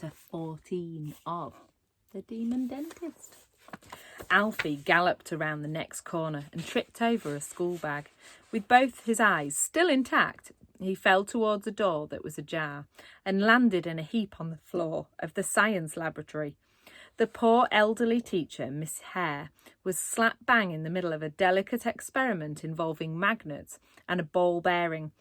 Chapter 14 of The Demon Dentist. Alfie galloped around the next corner and tripped over a school bag. With both his eyes still intact, he fell towards a door that was ajar and landed in a heap on the floor of the science laboratory. The poor elderly teacher, Miss Hare, was slap bang in the middle of a delicate experiment involving magnets and a ball bearing.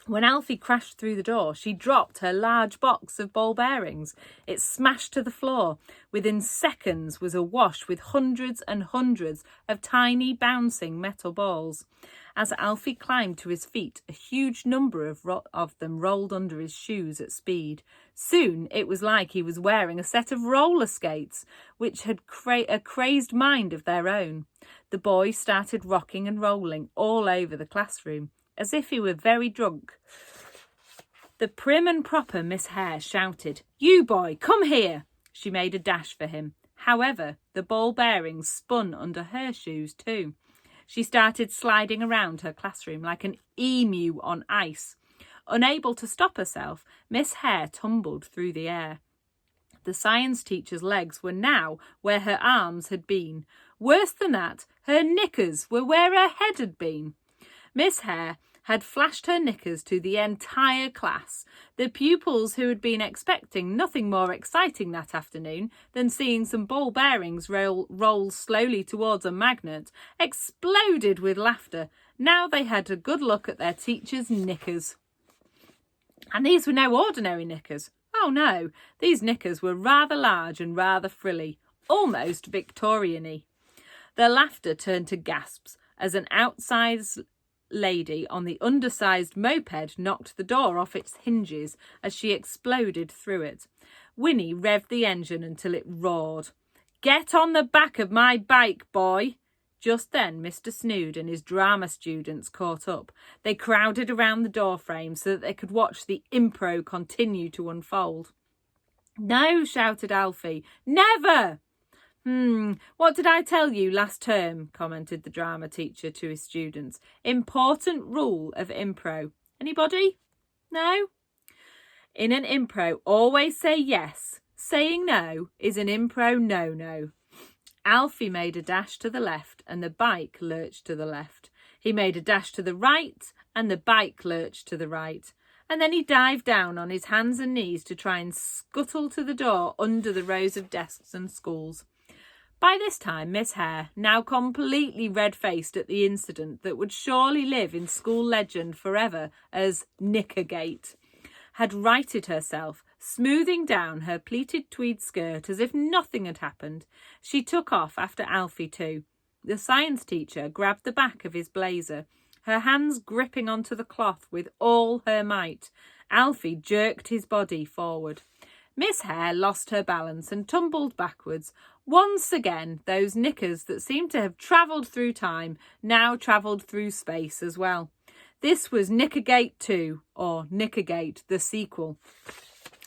When Alfie crashed through the door, she dropped her large box of ball bearings. It smashed to the floor. Within seconds was awash with hundreds and hundreds of tiny bouncing metal balls. As Alfie climbed to his feet, a huge number of them rolled under his shoes at speed. Soon it was like he was wearing a set of roller skates, which had a crazed mind of their own. The boy started rocking and rolling all over the classroom, as if he were very drunk. The prim and proper Miss Hare shouted, "You boy, come here!" She made a dash for him. However, the ball bearings spun under her shoes too. She started sliding around her classroom like an emu on ice. Unable to stop herself, Miss Hare tumbled through the air. The science teacher's legs were now where her arms had been. Worse than that, her knickers were where her head had been. Miss Hare had flashed her knickers to the entire class. The pupils, who had been expecting nothing more exciting that afternoon than seeing some ball bearings roll slowly towards a magnet, exploded with laughter. Now they had a good look at their teacher's knickers. And these were no ordinary knickers. Oh no, these knickers were rather large and rather frilly, almost Victorian-y. Their laughter turned to gasps as an outsized lady on the undersized moped knocked the door off its hinges as she exploded through it. Winnie revved the engine until it roared. "Get on the back of my bike, boy!" Just then Mr. Snood and his drama students caught up. They crowded around the doorframe so that they could watch the impro continue to unfold. "No," shouted Alfie. "Never!" What did I tell you last term?" commented the drama teacher to his students. "Important rule of impro. Anybody? No? In an impro, always say yes. Saying no is an impro no-no." Alfie made a dash to the left and the bike lurched to the left. He made a dash to the right and the bike lurched to the right. And then he dived down on his hands and knees to try and scuttle to the door under the rows of desks and schools. By this time, Miss Hare, now completely red-faced at the incident that would surely live in school legend forever as Knickergate, had righted herself, smoothing down her pleated tweed skirt as if nothing had happened. She took off after Alfie too. The science teacher grabbed the back of his blazer, her hands gripping onto the cloth with all her might. Alfie jerked his body forward. Miss Hare lost her balance and tumbled backwards. Once again, those knickers that seemed to have travelled through time now travelled through space as well. This was Knickergate 2, or Knickergate, the sequel,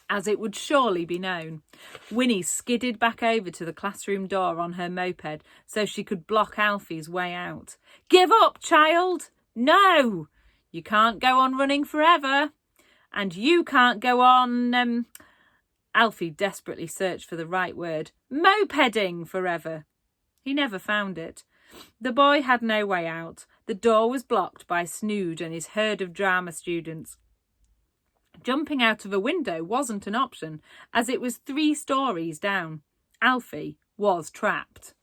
as it would surely be known. Winnie skidded back over to the classroom door on her moped so she could block Alfie's way out. "Give up, child! No! You can't go on running forever. And you can't go on, Alfie desperately searched for the right word. "Mopeding forever." He never found it. The boy had no way out. The door was blocked by Snood and his herd of drama students. Jumping out of a window wasn't an option, as it was 3 stories down. Alfie was trapped.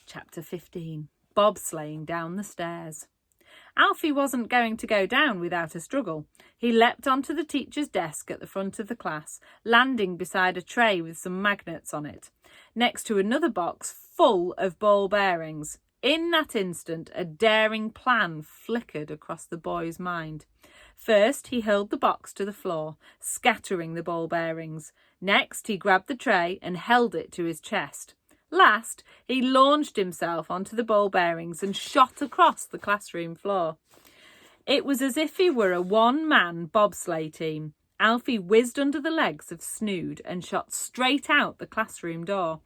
Chapter 15. Bobsleighing down the stairs. Alfie wasn't going to go down without a struggle. He leapt onto the teacher's desk at the front of the class, landing beside a tray with some magnets on it, next to another box full of ball bearings. In that instant, a daring plan flickered across the boy's mind. First, he hurled the box to the floor, scattering the ball bearings. Next, he grabbed the tray and held it to his chest. Last, he launched himself onto the ball bearings and shot across the classroom floor. It was as if he were a one-man bobsleigh team. Alfie whizzed under the legs of Snood and shot straight out the classroom door.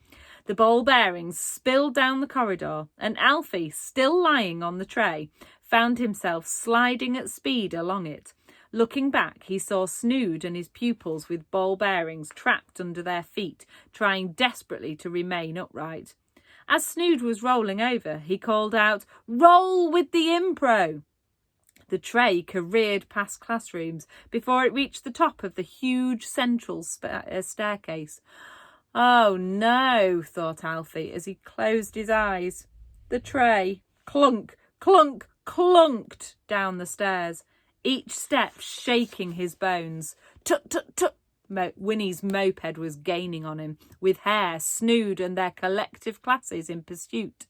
The ball bearings spilled down the corridor, and Alfie, still lying on the tray, found himself sliding at speed along it. Looking back, he saw Snood and his pupils with ball bearings trapped under their feet, trying desperately to remain upright. As Snood was rolling over, he called out, "Roll with the impro!" The tray careered past classrooms before it reached the top of the huge central staircase. Oh no, thought Alfie as he closed his eyes. The tray clunk, clunk, clunked down the stairs, each step shaking his bones. Tut, tut, tut. Winnie's moped was gaining on him, with Hare, Snood and their collective classes in pursuit.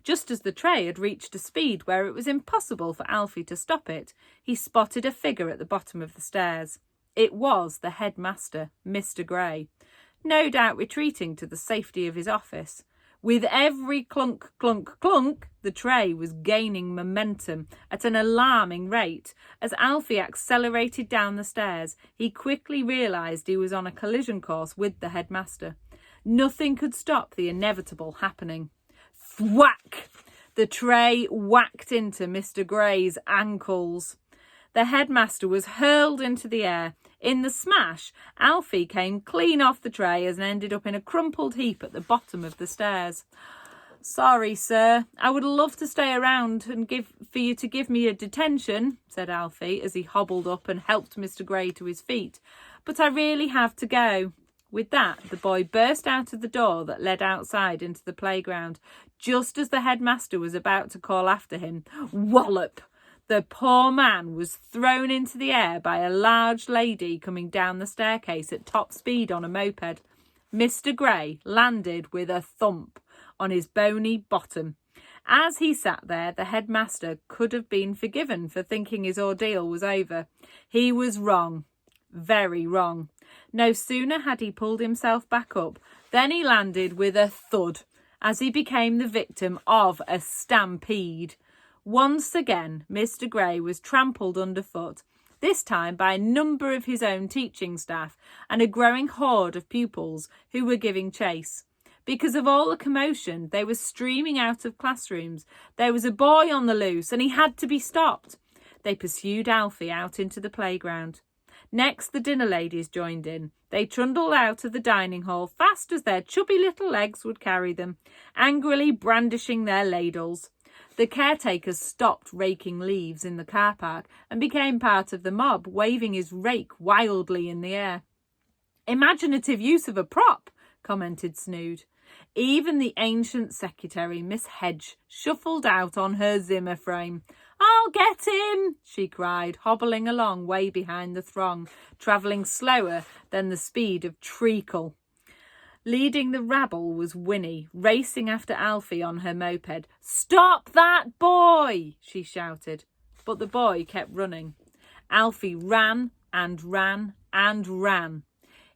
Just as the tray had reached a speed where it was impossible for Alfie to stop it, he spotted a figure at the bottom of the stairs. It was the headmaster, Mr. Gray, no doubt retreating to the safety of his office. With every clunk, clunk, clunk, the tray was gaining momentum at an alarming rate. As Alfie accelerated down the stairs, he quickly realised he was on a collision course with the headmaster. Nothing could stop the inevitable happening. Thwack! The tray whacked into Mr. Gray's ankles. The headmaster was hurled into the air. In the smash, Alfie came clean off the tray and ended up in a crumpled heap at the bottom of the stairs. "Sorry, sir. I would love to stay around and for you to give me a detention," said Alfie as he hobbled up and helped Mr. Gray to his feet. "But I really have to go." With that, the boy burst out of the door that led outside into the playground. Just as the headmaster was about to call after him, wallop! The poor man was thrown into the air by a large lady coming down the staircase at top speed on a moped. Mr. Gray landed with a thump on his bony bottom. As he sat there, the headmaster could have been forgiven for thinking his ordeal was over. He was wrong. Very wrong. No sooner had he pulled himself back up than he landed with a thud as he became the victim of a stampede. Once again, Mr. Gray was trampled underfoot, this time by a number of his own teaching staff and a growing horde of pupils who were giving chase. Because of all the commotion, they were streaming out of classrooms. There was a boy on the loose and he had to be stopped. They pursued Alfie out into the playground. Next, the dinner ladies joined in. They trundled out of the dining hall fast as their chubby little legs would carry them, angrily brandishing their ladles. The caretakers stopped raking leaves in the car park and became part of the mob, waving his rake wildly in the air. "Imaginative use of a prop," commented Snood. Even the ancient secretary, Miss Hedge, shuffled out on her Zimmer frame. "I'll get him," she cried, hobbling along way behind the throng, travelling slower than the speed of treacle. Leading the rabble was Winnie, racing after Alfie on her moped. "Stop that boy!" she shouted. But the boy kept running. Alfie ran and ran and ran.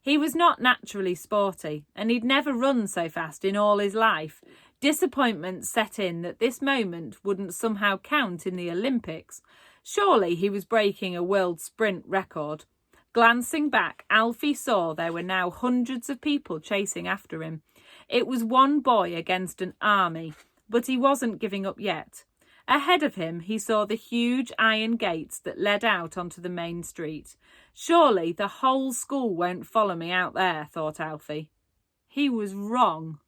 He was not naturally sporty, and he'd never run so fast in all his life. Disappointment set in that this moment wouldn't somehow count in the Olympics. Surely he was breaking a world sprint record. Glancing back, Alfie saw there were now hundreds of people chasing after him. It was one boy against an army, but he wasn't giving up yet. Ahead of him, he saw the huge iron gates that led out onto the main street. Surely the whole school won't follow me out there, thought Alfie. He was wrong.